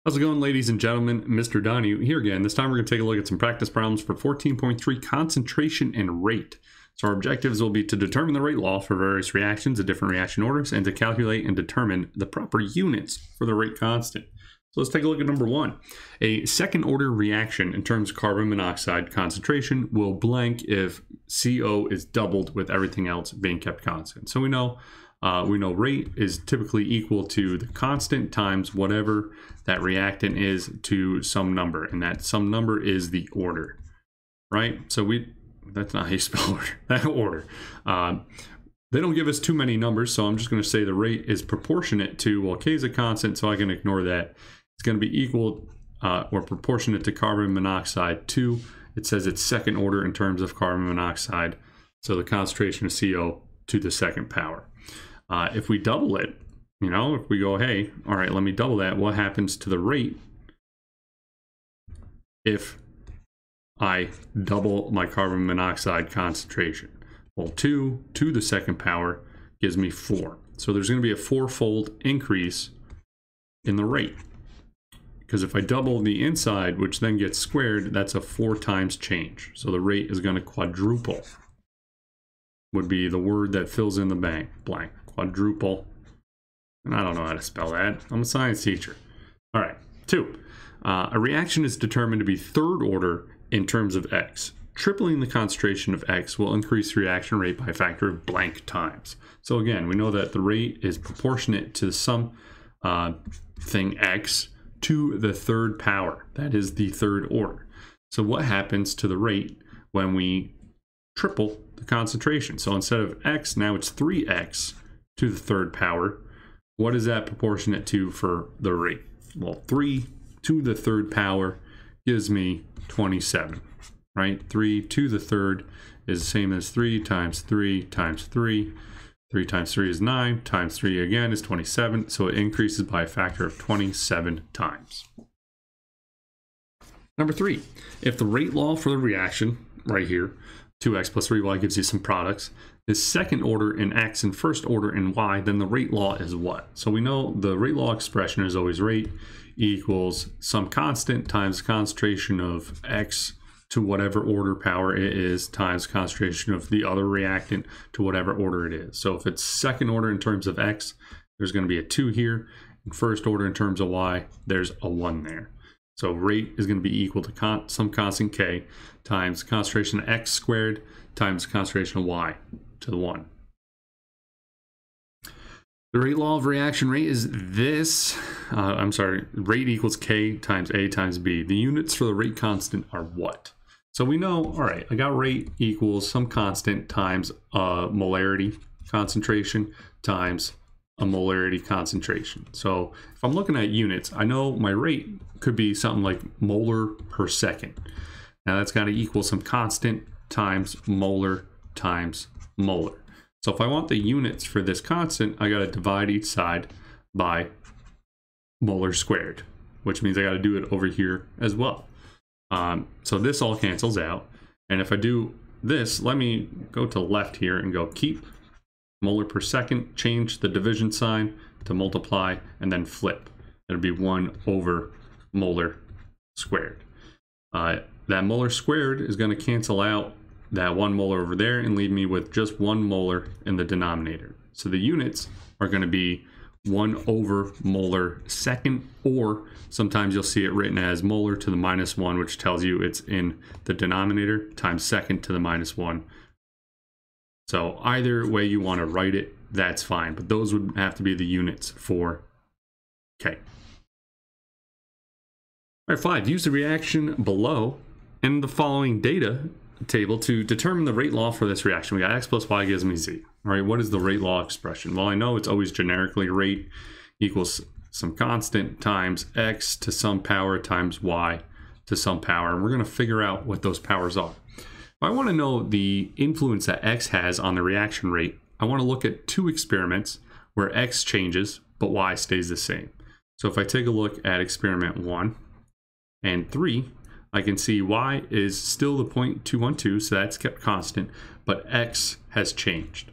How's it going, ladies and gentlemen? Mr. Donnie here again. This time we're going to take a look at some practice problems for 14.3 concentration and rate. So our objectives will be to determine the rate law for various reactions at different reaction orders and to calculate and determine the proper units for the rate constant. So let's take a look at number one. A second order reaction in terms of carbon monoxide concentration will blank if CO is doubled with everything else being kept constant. So we know rate is typically equal to the constant times whatever that reactant is to some number, and that some number is the order, right? So that's not how you spell order, that order. They don't give us too many numbers, so I'm just going to say the rate is proportionate to, well, K is a constant, so I can ignore that. It's going to be equal or proportionate to carbon monoxide 2. It says it's second order in terms of carbon monoxide, so the concentration of CO to the second power. If we double it, if we go, hey, all right, let me double that, what happens to the rate if I double my carbon monoxide concentration? Well, 2 to the second power gives me 4. So there's going to be a 4-fold increase in the rate. Because if I double the inside, which then gets squared, that's a 4 times change. So the rate is going to quadruple, would be the word that fills in the blank. Quadruple. And I don't know how to spell that. I'm a science teacher. All right. 2. A reaction is determined to be third order in terms of X. Tripling the concentration of X will increase the reaction rate by a factor of blank times. So again, we know that the rate is proportionate to some thing X to the third power. That is the third order. So what happens to the rate when we triple the concentration? So instead of X, now it's 3X to the third power. What is that proportionate to for the rate? Well, 3 to the third power gives me 27, right? 3 to the third is the same as 3 times 3 times 3. 3 times 3 is 9, times 3 again is 27, so it increases by a factor of 27 times. Number 3, if the rate law for the reaction, right here, 2x plus 3y gives you some products, is second order in X and first order in Y, then the rate law is what? So we know the rate law expression is always rate equals some constant times concentration of X to whatever order power it is times concentration of the other reactant to whatever order it is. So if it's second order in terms of X, there's going to be a 2 here. In first order in terms of Y, there's a 1 there. So rate is going to be equal to some constant K times concentration of X squared times concentration of Y to the 1. The rate law of reaction rate is this. Rate equals K times A times B. The units for the rate constant are what? So we know, all right, I got rate equals some constant times a molarity concentration times a molarity concentration. So if I'm looking at units, I know my rate could be something like molar per second. Now that's got to equal some constant times molar times molar. So if I want the units for this constant, I got to divide each side by molar squared, which means I got to do it over here as well. So this all cancels out. And if I do this, let me go to left here and go keep molar per second, change the division sign to multiply, and then flip. It'll be 1 over molar squared. That molar squared is going to cancel out that 1 molar over there and leave me with just 1 molar in the denominator. So the units are going to be 1 over molar second, or sometimes you'll see it written as molar to the minus 1, which tells you it's in the denominator, times second to the minus 1. So either way you want to write it, that's fine, but those would have to be the units for K. All right, 5, use the reaction below in the following data table to determine the rate law for this reaction. We got X plus Y gives me Z. All right, what is the rate law expression? Well, I know it's always generically rate equals some constant times X to some power times Y to some power. And we're going to figure out what those powers are. If I want to know the influence that X has on the reaction rate, I want to look at 2 experiments where X changes, but Y stays the same. So if I take a look at experiment 1 and 3, I can see Y is still the 0.212, so that's kept constant, but X has changed.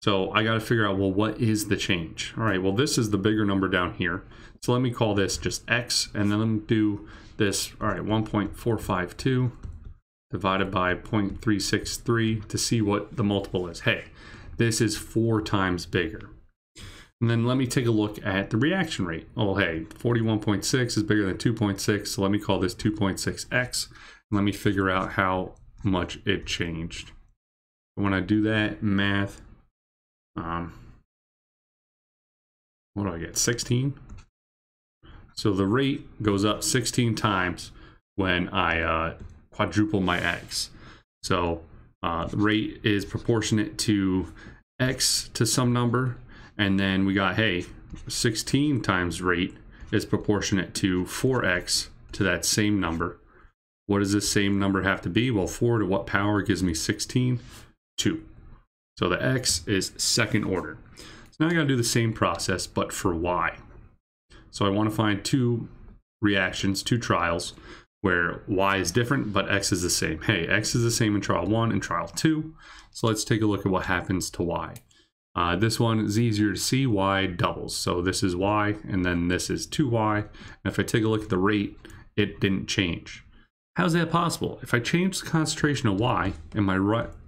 So I got to figure out, well, what is the change? All right, well, this is the bigger number down here. So let me call this just x, and then let me do this. All right, 1.452 divided by 0.363 to see what the multiple is. Hey, this is 4 times bigger. And then let me take a look at the reaction rate. Oh, hey, 41.6 is bigger than 2.6, so let me call this 2.6x. Let me figure out how much it changed. When I do that math, what do I get, 16? So the rate goes up 16 times when I quadruple my x. So the rate is proportionate to x to some number, and then we got, hey, 16 times rate is proportionate to 4x to that same number. What does this same number have to be? Well, 4 to what power gives me 16? 2. So the x is second order. So now I gotta do the same process, but for y. So I want to find 2 reactions, 2 trials, where y is different, but x is the same. Hey, x is the same in trial 1 and trial 2. So let's take a look at what happens to y. This one is easier to see. Y doubles. So this is y, and then this is 2y. And if I take a look at the rate, it didn't change. How's that possible? If I change the concentration of y and my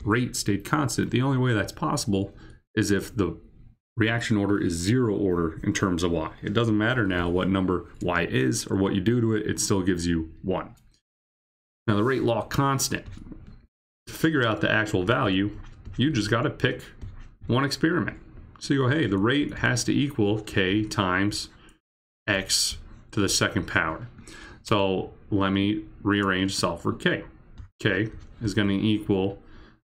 rate stayed constant, the only way that's possible is if the reaction order is 0 order in terms of y. It doesn't matter now what number y is or what you do to it, it still gives you 1. Now the rate law constant. To figure out the actual value, you just got to pick one experiment. So you go, hey, the rate has to equal k times x to the second power. So let me rearrange, solve for k. K is going to equal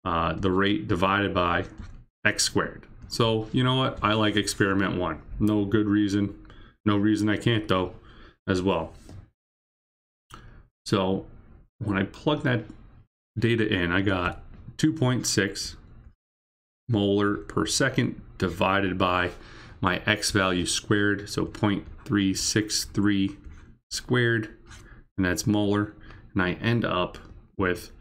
the rate divided by x squared. So you know what? I like experiment 1. No good reason. No reason I can't though as well. So when I plug that data in, I got 2.6 molar per second divided by my x value squared, so 0.363 squared, and that's molar, and I end up with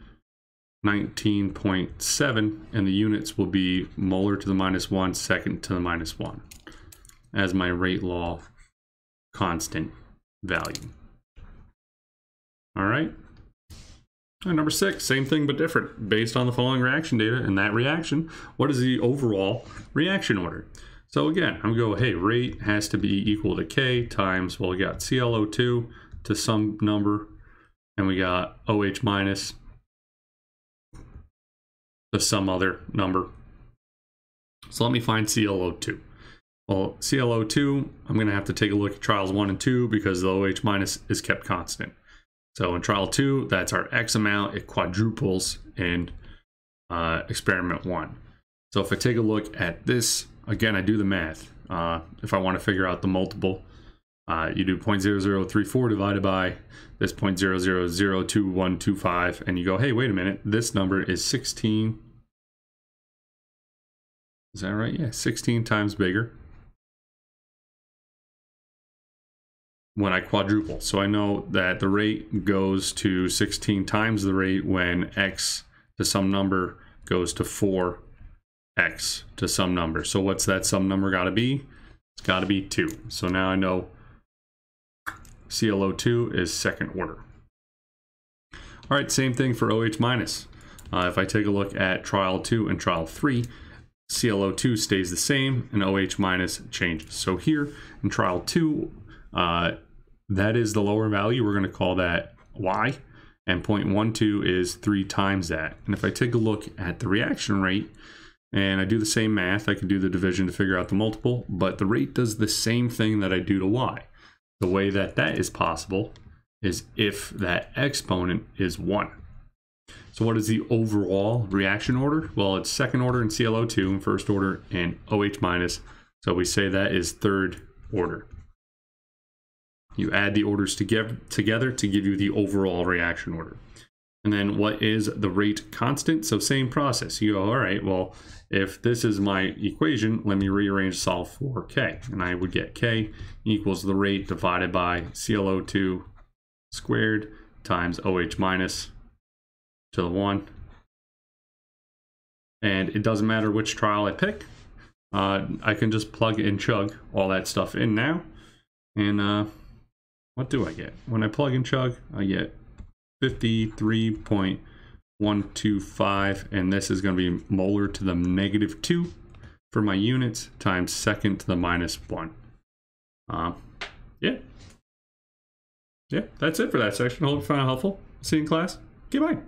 19.7, and the units will be molar to the -1, second to the -1 as my rate law constant value. All right. And number 6, same thing but different. Based on the following reaction data and that reaction, what is the overall reaction order? So again, I'm going to go, hey, rate has to be equal to k times, well, we got ClO2 to some number, and we got OH minus to some other number. So let me find ClO2. Well, ClO2, I'm going to have to take a look at trials 1 and 2 because the OH minus is kept constant. So in trial 2, that's our X amount. It quadruples in experiment 1. So if I take a look at this, again, I do the math. If I want to figure out the multiple, you do 0.0034 divided by this 0.000125, and you go, hey, wait a minute, this number is 16. Is that right? Yeah, 16 times bigger when I quadruple. So I know that the rate goes to 16 times the rate when x to some number goes to 4x to some number. So what's that some number got to be? It's got to be 2. So now I know ClO2 is second order. All right, same thing for OH minus. If I take a look at trial 2 and trial 3, ClO2 stays the same and OH minus changes. So here in trial 2, that is the lower value. We're going to call that Y, and 0.12 is 3 times that. And if I take a look at the reaction rate and I do the same math, I can do the division to figure out the multiple, but the rate does the same thing that I do to Y. The way that that is possible is if that exponent is 1. So what is the overall reaction order? Well, it's second order in ClO2 and first order in OH minus. So we say that is third order. You add the orders together to give you the overall reaction order. And then what is the rate constant? So same process. You go, all right, well, if this is my equation, let me rearrange solve for K. And I would get K equals the rate divided by ClO2 squared times OH minus to the 1. And it doesn't matter which trial I pick. I can just plug and chug all that stuff in now. And what do I get? When I plug and chug, I get 53.125, and this is going to be molar to the -2 for my units times second to the -1. Yeah, that's it for that section. Hope you found it helpful. See you in class. Goodbye.